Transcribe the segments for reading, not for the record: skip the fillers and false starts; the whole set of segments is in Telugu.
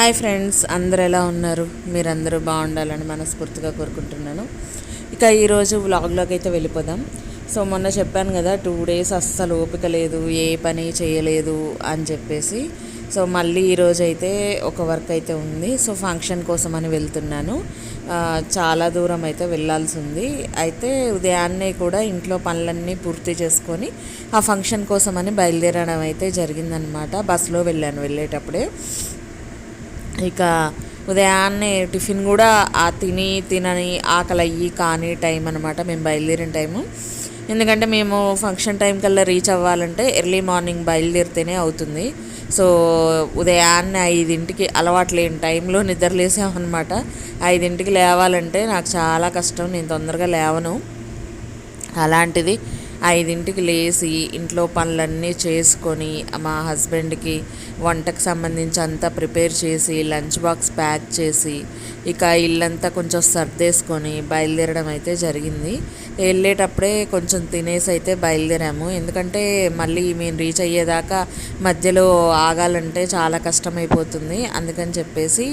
హాయ్ ఫ్రెండ్స్, అందరు ఎలా ఉన్నారు? మీరందరూ బాగుండాలని మనస్ఫూర్తిగా కోరుకుంటున్నాను. ఇక ఈరోజు వ్లాగ్లోకి అయితే వెళ్ళిపోదాం. సో మొన్న చెప్పాను కదా, 2 days అస్సలు ఓపిక లేదు, ఏ పని చేయలేదు అని చెప్పేసి. సో మళ్ళీ ఈరోజు అయితే ఒక వర్క్ అయితే ఉంది. సో ఫంక్షన్ కోసం అని వెళ్తున్నాను. చాలా దూరం అయితే వెళ్ళాల్సి ఉంది. అయితే ఉదయాన్నే కూడా ఇంట్లో పనులన్నీ పూర్తి చేసుకొని ఆ ఫంక్షన్ కోసం అని బయలుదేరడం అయితే జరిగిందనమాట. బస్సులో వెళ్ళాను వెళ్ళేటప్పుడే. ఇక ఉదయాన్నే టిఫిన్ కూడా తినని ఆకలి అయ్యి కానీ టైం అనమాట, మేము బయలుదేరిన టైము. ఎందుకంటే మేము ఫంక్షన్ టైం కల్లా రీచ్ అవ్వాలంటే ఎర్లీ మార్నింగ్ బయలుదేరితేనే అవుతుంది. సో ఉదయాన్నే 5ంటికి అలవాటు లేని టైంలో నిద్రలేసామన్నమాట. 5ంటికి లేవాలంటే నాకు చాలా కష్టం, నేను తొందరగా లేవను. అలాంటిది 5ంటికి లేచి ఇంట్లో పనులన్నీ చేసుకొని మా హస్బెండ్కి వంటకు సంబంధించి అంతా ప్రిపేర్ చేసి లంచ్ బాక్స్ ప్యాక్ చేసి ఇక ఇల్లంతా కొంచెం సర్దేసుకొని బయలుదేరడం అయితే జరిగింది. వెళ్ళేటప్పుడే కొంచెం తినేసి అయితే బయలుదేరాము. ఎందుకంటే మళ్ళీ మేము రీచ్ అయ్యేదాకా మధ్యలో ఆగాలంటే చాలా కష్టమైపోతుంది. అందుకని చెప్పేసి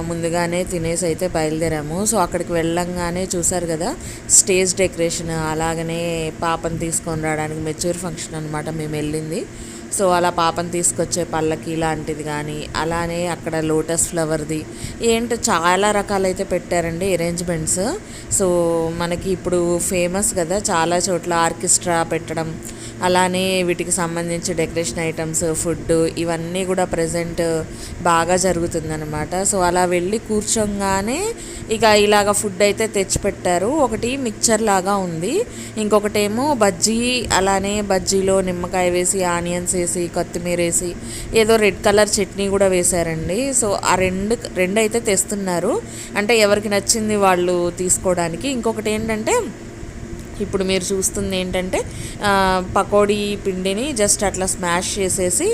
ముందుగానే తినేసి అయితే బయలుదేరాము. సో అక్కడికి వెళ్ళంగానే చూసారు కదా, స్టేజ్ డెకరేషన్, అలాగనే పాపను తీసుకొని రావడానికి మెచ్యూర్ ఫంక్షన్ అనమాట మేము వెళ్ళింది. సో అలా పాపను తీసుకొచ్చే పల్లకి లాంటిది కానీ, అలానే అక్కడ లోటస్ ఫ్లవర్ది ఏంటో చాలా రకాలైతే పెట్టారండి అరేంజ్మెంట్స్. సో మనకి ఇప్పుడు ఫేమస్ కదా, చాలా చోట్ల ఆర్కెస్ట్రా పెట్టడం, అలానే వీటికి సంబంధించి డెకరేషన్ ఐటమ్స్, ఫుడ్ ఇవన్నీ కూడా ప్రజెంట్ బాగా జరుగుతుందన్నమాట. సో అలా వెళ్ళి కూర్చోగానే ఇక ఇలాగ ఫుడ్ అయితే తెచ్చిపెట్టారు. ఒకటి మిక్చర్ లాగా ఉంది, ఇంకొకటేమో బజ్జీ, అలానే బజ్జీలో నిమ్మకాయ వేసి ఆనియన్స్ వేసి కొత్తిమీర వేసి ఏదో రెడ్ కలర్ చట్నీ కూడా వేశారండి. సో ఆ రెండు అయితే తెస్తున్నారు, అంటే ఎవరికి నచ్చింది వాళ్ళు తీసుకోవడానికి. ఇంకొకటి ఏంటంటే, ఇప్పుడు మీరు చూస్తుంది ఏంటంటే పకోడీ పిండిని జస్ట్ అట్లా స్మాష్ చేసేసి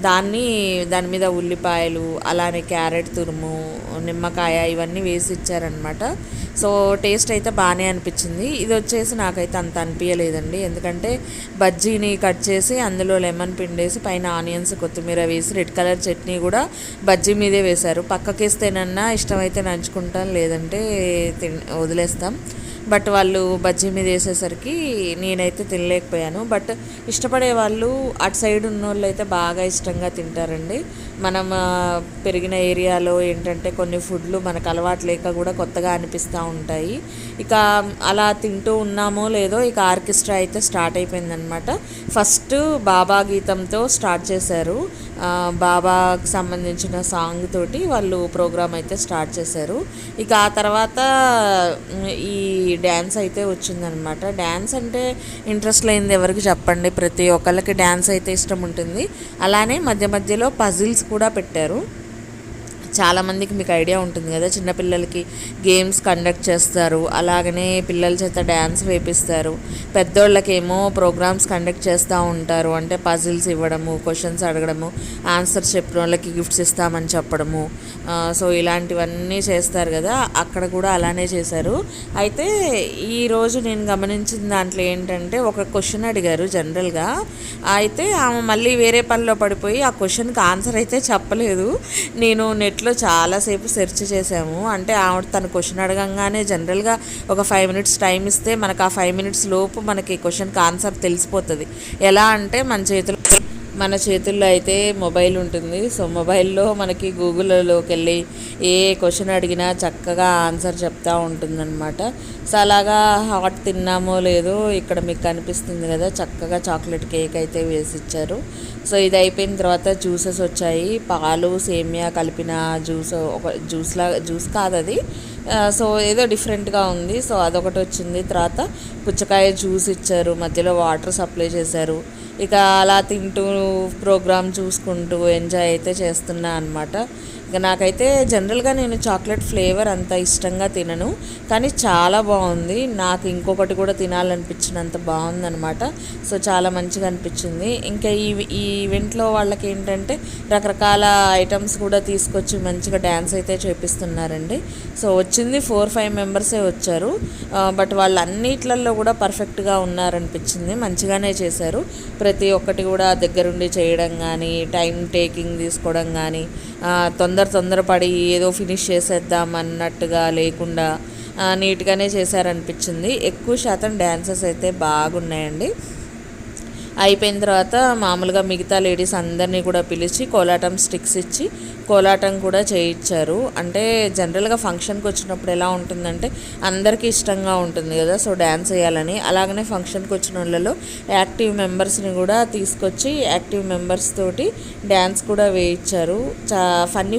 దాని మీద ఉల్లిపాయలు, అలానే క్యారెట్ తురుము, నిమ్మకాయ ఇవన్నీ వేసి ఇచ్చారనమాట. సో టేస్ట్ అయితే బాగానే అనిపించింది. ఇది వచ్చేసి నాకైతే అంత అనిపించలేదండి, ఎందుకంటే బజ్జీని కట్ చేసి అందులో లెమన్ పిండేసి పైన ఆనియన్స్ కొత్తిమీర వేసి రెడ్ కలర్ చట్నీ కూడా బజ్జీ మీదే వేశారు. పక్కకేస్తేనన్నా ఇష్టమైతే నంచుకుంటాం, లేదంటే వదిలేస్తాం. బట్ వాళ్ళు బజ్జీ మీద వేసేసరికి నేనైతే తినలేకపోయాను. బట్ ఇష్టపడే వాళ్ళు అటు సైడ్ ఉన్న వాళ్ళు అయితే బాగా ఇష్టంగా తింటారండి. మనం పెరిగిన ఏరియాలో ఏంటంటే కొన్ని ఫుడ్లు మనకు అలవాటు లేక కూడా కొత్తగా అనిపిస్తూ ఉంటాయి. ఇక అలా తింటూ ఉన్నామో లేదో ఇక ఆర్కెస్ట్రా అయితే స్టార్ట్ అయిపోయిందనమాట. ఫస్ట్ బాబా గీతంతో స్టార్ట్ చేశారు. బాబాకి సంబంధించిన సాంగ్ తోటి వాళ్ళు ప్రోగ్రామ్ అయితే స్టార్ట్ చేశారు. ఇక ఆ తర్వాత ఈ డ్యాన్స్ అయితే వచ్చిందనమాట. డ్యాన్స్ అంటే ఇంట్రెస్ట్ లేనిది ఎవరికి చెప్పండి, ప్రతి ఒక్కళ్ళకి డ్యాన్స్ అయితే ఇష్టం ఉంటుంది. అలానే మధ్య మధ్యలో పజిల్స్ కూడా పెట్టారు. చాలామందికి మీకు ఐడియా ఉంటుంది కదా, చిన్నపిల్లలకి గేమ్స్ కండక్ట్ చేస్తారు, అలాగనే పిల్లల చేత డ్యాన్స్ వేపిస్తారు. పెద్దోళ్ళకేమో ప్రోగ్రామ్స్ కండక్ట్ చేస్తూ ఉంటారు, అంటే పజిల్స్ ఇవ్వడము, క్వశ్చన్స్ అడగడము, ఆన్సర్స్ చెప్పిన వాళ్ళకి గిఫ్ట్స్ ఇస్తామని చెప్పడము. సో ఇలాంటివన్నీ చేస్తారు కదా, అక్కడ కూడా అలానే చేశారు. అయితే ఈరోజు నేను గమనించిన దాంట్లో ఏంటంటే, ఒక క్వశ్చన్ అడిగారు జనరల్గా. అయితే ఆమె మళ్ళీ వేరే పనిలో పడిపోయి ఆ క్వశ్చన్కి ఆన్సర్ అయితే చెప్పలేదు. నేను నెట్లో చాలాసేపు సెర్చ్ చేసాము. అంటే ఆవిడ తన క్వశ్చన్ అడగంగానే జనరల్గా ఒక 5 minutes టైం ఇస్తే మనకు ఆ 5 minutes లోపు మనకి క్వశ్చన్కి ఆన్సర్ తెలిసిపోతుంది. ఎలా అంటే మన చేతుల్లో అయితే మొబైల్ ఉంటుంది. సో మొబైల్లో మనకి గూగుల్లోకి వెళ్ళి ఏ క్వశ్చన్ అడిగినా చక్కగా ఆన్సర్ చెప్తూ ఉంటుందన్నమాట. సో అలాగా హాట్ తిన్నామో లేదో ఇక్కడ మీకు కనిపిస్తుంది కదా, చక్కగా చాక్లెట్ కేక్ అయితే వేసి ఇచ్చారు. సో ఇది అయిపోయిన తర్వాత జ్యూసెస్ వచ్చాయి. పాలు సేమియా కలిపిన జ్యూస్ కాదు అది, సో ఏదో డిఫరెంట్గా ఉంది. సో అదొకటి వచ్చింది. తర్వాత పుచ్చకాయ జ్యూస్ ఇచ్చారు, మధ్యలో వాటర్ సప్లై చేశారు. ఇక అలా తింటూ ప్రోగ్రామ్ చూసుకుంటూ ఎంజాయ్ అయితే చేస్తున్నా అనమాట. ఇక నాకైతే జనరల్గా నేను చాక్లెట్ ఫ్లేవర్ అంత ఇష్టంగా తినను, కానీ చాలా బాగుంది. నాకు ఇంకొకటి కూడా తినాలనిపించినంత బాగుందనమాట. సో చాలా మంచిగా అనిపించింది. ఇంకా ఈ ఈవెంట్లో వాళ్ళకి ఏంటంటే రకరకాల ఐటమ్స్ కూడా తీసుకొచ్చి మంచిగా డ్యాన్స్ అయితే చేపిస్తున్నారండి. సో వచ్చింది 4-5 మెంబర్సే వచ్చారు, బట్ వాళ్ళు అన్నిట్లలో కూడా పర్ఫెక్ట్గా ఉన్నారనిపించింది. మంచిగానే చేశారు. ప్రతి ఒక్కటి కూడా దగ్గరుండి చేయడం కానీ, టైం టేకింగ్ తీసుకోవడం కానీ, తొందరపడి ఏదో ఫినిష్ చేసేద్దాం అన్నట్టుగా లేకుండా నీట్గానే చేశారనిపించింది. ఎక్కువ శాతం డ్యాన్సెస్ అయితే బాగున్నాయండి. అయిపోయిన తర్వాత మామూలుగా మిగతా లేడీస్ అందరినీ కూడా పిలిచి కోలాటం స్టిక్స్ ఇచ్చి కోలాటం కూడా చేయించారు. అంటే జనరల్గా ఫంక్షన్కి వచ్చినప్పుడు ఎలా ఉంటుందంటే అందరికీ ఇష్టంగా ఉంటుంది కదా, సో డ్యాన్స్ వేయాలని. అలాగనే ఫంక్షన్కి వచ్చిన వాళ్ళలో యాక్టివ్ మెంబర్స్ని కూడా తీసుకొచ్చి యాక్టివ్ మెంబర్స్ తోటి డ్యాన్స్ కూడా వేయించారు.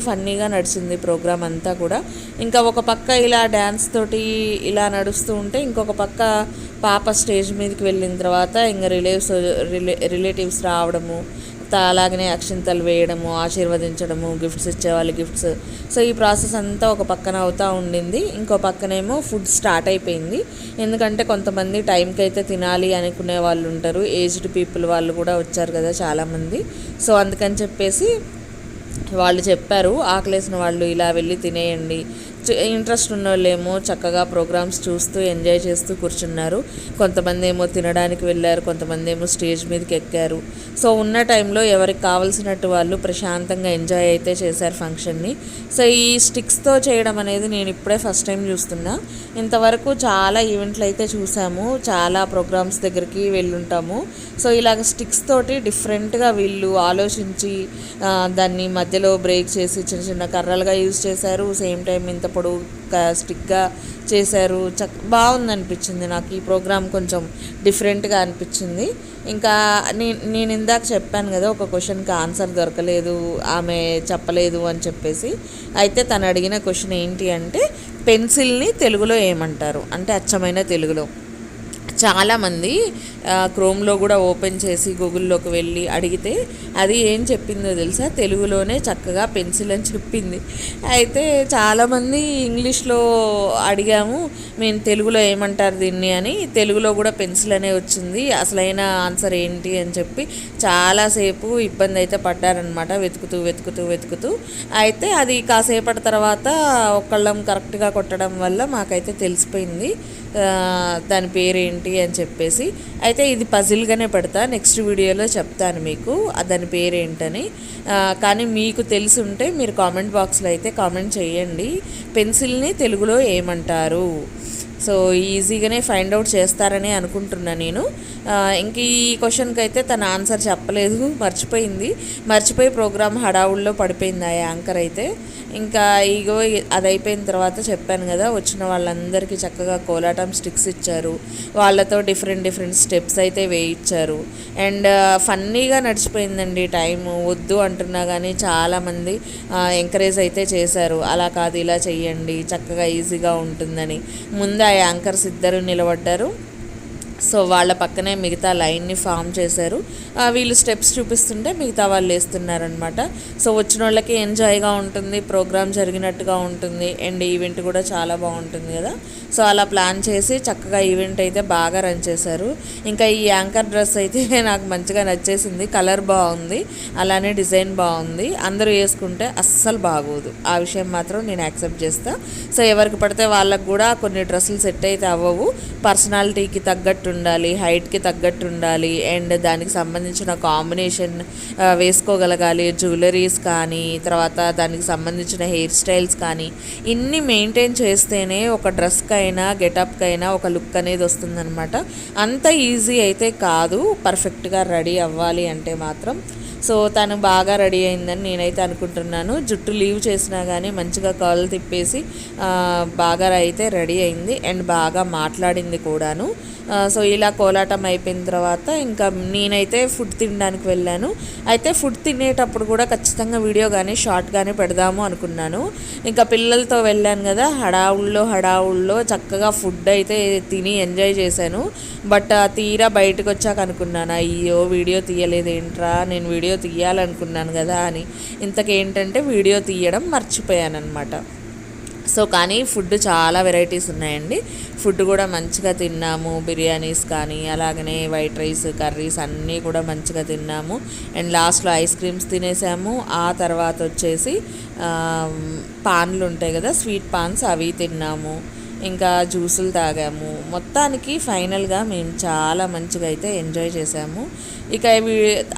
ఫన్నీగా నడిచింది ప్రోగ్రామ్ అంతా కూడా. ఇంకా ఒక పక్క ఇలా డ్యాన్స్ తోటి ఇలా నడుస్తూ ఉంటే ఇంకొక పక్క పాప స్టేజ్ మీదకి వెళ్ళిన తర్వాత ఇంకా రిలేటివ్స్ రావడము, అలాగనే అక్షింతలు వేయడము, ఆశీర్వదించడము, గిఫ్ట్స్ ఇచ్చేవాళ్ళు గిఫ్ట్స్. సో ఈ ప్రాసెస్ అంతా ఒక పక్కన అవుతూ ఉండింది. ఇంకో పక్కనేమో ఫుడ్ స్టార్ట్ అయిపోయింది. ఎందుకంటే కొంతమంది టైంకి అయితే తినాలి అనుకునే వాళ్ళు ఉంటారు, ఏజ్డ్ పీపుల్ వాళ్ళు కూడా వచ్చారు కదా చాలామంది. సో అందుకని చెప్పేసి వాళ్ళు చెప్పారు, ఆకలేసిన వాళ్ళు ఇలా వెళ్ళి తినేయండి. ఇంట్రెస్ట్ ఉన్న వాళ్ళేమో చక్కగా ప్రోగ్రామ్స్ చూస్తూ ఎంజాయ్ చేస్తూ కూర్చున్నారు. కొంతమంది ఏమో తినడానికి వెళ్ళారు, కొంతమంది ఏమో స్టేజ్ మీదకి ఎక్కారు. సో ఉన్న టైంలో ఎవరికి కావాల్సినట్టు వాళ్ళు ప్రశాంతంగా ఎంజాయ్ అయితే చేశారు ఫంక్షన్ని. సో ఈ స్టిక్స్తో చేయడం అనేది నేను ఇప్పుడే ఫస్ట్ టైం చూస్తున్నా. ఇంతవరకు చాలా ఈవెంట్లు అయితే చూసాము, చాలా ప్రోగ్రామ్స్ దగ్గరికి వెళ్ళుంటాము. సో ఇలాగ స్టిక్స్ తోటి డిఫరెంట్గా వీళ్ళు ఆలోచించి దాన్ని మధ్యలో బ్రేక్ చేసి చిన్న చిన్న కర్రలుగా యూజ్ చేశారు. సేమ్ టైం ఇంత పొడవు స్టిక్గా చేశారు. బాగుందనిపించింది నాకు. ఈ ప్రోగ్రామ్ కొంచెం డిఫరెంట్గా అనిపించింది. ఇంకా నేను ఇందాక చెప్పాను కదా, ఒక క్వశ్చన్కి ఆన్సర్ దొరకలేదు, ఆమె చెప్పలేదు అని చెప్పేసి. అయితే తను అడిగిన క్వశ్చన్ ఏంటి అంటే పెన్సిల్ని తెలుగులో ఏమంటారు అంటే అచ్చమైన తెలుగులో. చాలామంది క్రోమ్లో కూడా ఓపెన్ చేసి గూగుల్లోకి వెళ్ళి అడిగితే అది ఏం చెప్పిందో తెలుసా, తెలుగులోనే చక్కగా పెన్సిల్ అని చెప్పింది. అయితే చాలామంది ఇంగ్లీష్లో అడిగాము, మేము తెలుగులో ఏమంటారు దీన్ని అని. తెలుగులో కూడా పెన్సిల్ అనే వచ్చింది. అసలైన ఆన్సర్ ఏంటి అని చెప్పి చాలాసేపు ఇబ్బంది అయితే పడ్డారనమాట, వెతుకుతూ. అయితే అది కాసేపటి తర్వాత ఒకళ్ళం కరెక్ట్గా కొట్టడం వల్ల మాకైతే తెలిసిపోయింది దాని పేరేంటి అని చెప్పేసి. అయితే ఇది పజిల్గానే పెడతా, నెక్స్ట్ వీడియోలో చెప్తాను మీకు దాని పేరేంటని. కానీ మీకు తెలిసి ఉంటే మీరు కామెంట్ బాక్స్లో అయితే కామెంట్ చేయండి, పెన్సిల్ని తెలుగులో ఏమంటారు. సో ఈజీగానే ఫైండ్ అవుట్ చేస్తారని అనుకుంటున్నా నేను. ఇంక ఈ క్వశ్చన్కి అయితే తన ఆన్సర్ చెప్పలేదు, మర్చిపోయి ప్రోగ్రామ్ హడావుల్లో పడిపోయింది ఆ యాంకర్ అయితే. ఇంకా ఇగో అది అయిపోయిన తర్వాత చెప్పాను కదా, వచ్చిన వాళ్ళందరికీ చక్కగా కోలాటం స్టిక్స్ ఇచ్చారు. వాళ్ళతో డిఫరెంట్ స్టెప్స్ అయితే వేయించారు. అండ్ ఫన్నీగా నడిచిపోయిందండి టైము. వద్దు అంటున్నా కానీ చాలామంది ఎంకరేజ్ అయితే చేశారు, అలా కాదు ఇలా చెయ్యండి చక్కగా ఈజీగా ఉంటుందని. ముందు ఆ యాంకర్స్ ఇద్దరు నిలబడ్డారు. సో వాళ్ళ పక్కనే మిగతా లైన్ని ఫామ్ చేశారు. వీళ్ళు స్టెప్స్ చూపిస్తుంటే మిగతా వాళ్ళు వేస్తున్నారనమాట. సో వచ్చిన వాళ్ళకి ఎంజాయ్గా ఉంటుంది, ప్రోగ్రామ్ జరిగినట్టుగా ఉంటుంది, అండ్ ఈవెంట్ కూడా చాలా బాగుంటుంది కదా. సో అలా ప్లాన్ చేసి చక్కగా ఈవెంట్ అయితే బాగా రన్ చేశారు. ఇంకా ఈ యాంకర్ డ్రెస్ అయితే నాకు మంచిగా నచ్చేసింది, కలర్ బాగుంది, అలానే డిజైన్ బాగుంది. అందరూ వేసుకుంటే అస్సలు బాగోదు, ఆ విషయం మాత్రం నేను యాక్సెప్ట్ చేస్తాను. సో ఎవరికి పడితే వాళ్ళకు కూడా కొన్ని డ్రెస్సులు సెట్ అయితే అవ్వవు. పర్సనాలిటీకి తగ్గట్టు ఉండాలి, హైట్కి తగ్గట్టు ఉండాలి, అండ్ దానికి సంబంధించిన కాంబినేషన్ వేసుకోగలగాలి. జ్యువెలరీస్ కానీ, తర్వాత దానికి సంబంధించిన హెయిర్ స్టైల్స్ కానీ, ఇన్ని మెయింటైన్ చేస్తేనే ఒక డ్రెస్కైనా గెటప్కైనా ఒక లుక్ అనేది వస్తుందన్నమాట. అంత ఈజీ అయితే కాదు పర్ఫెక్ట్గా రెడీ అవ్వాలి అంటే మాత్రం. సో తను బాగా రెడీ అయిందని నేనైతే అనుకుంటున్నాను. జుట్టు లీవ్ చేసినా కానీ మంచిగా కాళ్ళు తిప్పేసి బాగా అయితే రెడీ అయింది, అండ్ బాగా మాట్లాడింది కూడాను. సో ఇలా కోలాటం అయిపోయిన తర్వాత ఇంకా నేనైతే ఫుడ్ తినడానికి వెళ్ళాను. అయితే ఫుడ్ తినేటప్పుడు కూడా ఖచ్చితంగా వీడియో కానీ షార్ట్ కానీ పెడదాము అనుకున్నాను. ఇంకా పిల్లలతో వెళ్ళాను కదా, హడావుల్లో చక్కగా ఫుడ్ అయితే తిని ఎంజాయ్ చేశాను. బట్ తీరా బయటకు వచ్చాక అనుకున్నాను, అయ్యో వీడియో తీయలేదేంట్రా, నేను వీడియో వీడియో తీయాలనుకున్నాను కదా అని. ఇంతకేంటంటే వీడియో తీయడం మర్చిపోయాను అనమాట. సో కానీ ఫుడ్ చాలా వెరైటీస్ ఉన్నాయండి. ఫుడ్ కూడా మంచిగా తిన్నాము. బిర్యానీస్ కానీ అలాగనే వైట్ రైస్, కర్రీస్ అన్నీ కూడా మంచిగా తిన్నాము. అండ్ లాస్ట్లో ఐస్ క్రీమ్స్ తినేసాము. ఆ తర్వాత వచ్చేసి పాన్లు ఉంటాయి కదా, స్వీట్ పాన్స్, అవి తిన్నాము. ఇంకా జ్యూసులు తాగాము. మొత్తానికి ఫైనల్గా మేము చాలా మంచిగా అయితే ఎంజాయ్ చేసాము. ఇక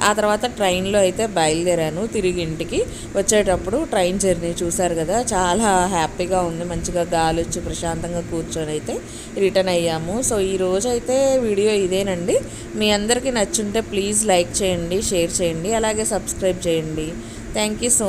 ఆ తర్వాత ట్రైన్లో అయితే బయలుదేరాను తిరిగి ఇంటికి. వచ్చేటప్పుడు ట్రైన్ జర్నీ చూశారు కదా, చాలా హ్యాపీగా ఉంది. మంచిగా గాలి వచ్చి ప్రశాంతంగా కూర్చొని అయితే రిటర్న్ అయ్యాము. సో ఈరోజు అయితే వీడియో ఇదేనండి. మీ అందరికీ నచ్చుంటే ప్లీజ్ లైక్ చేయండి, షేర్ చేయండి, అలాగే సబ్స్క్రైబ్ చేయండి. Thank you so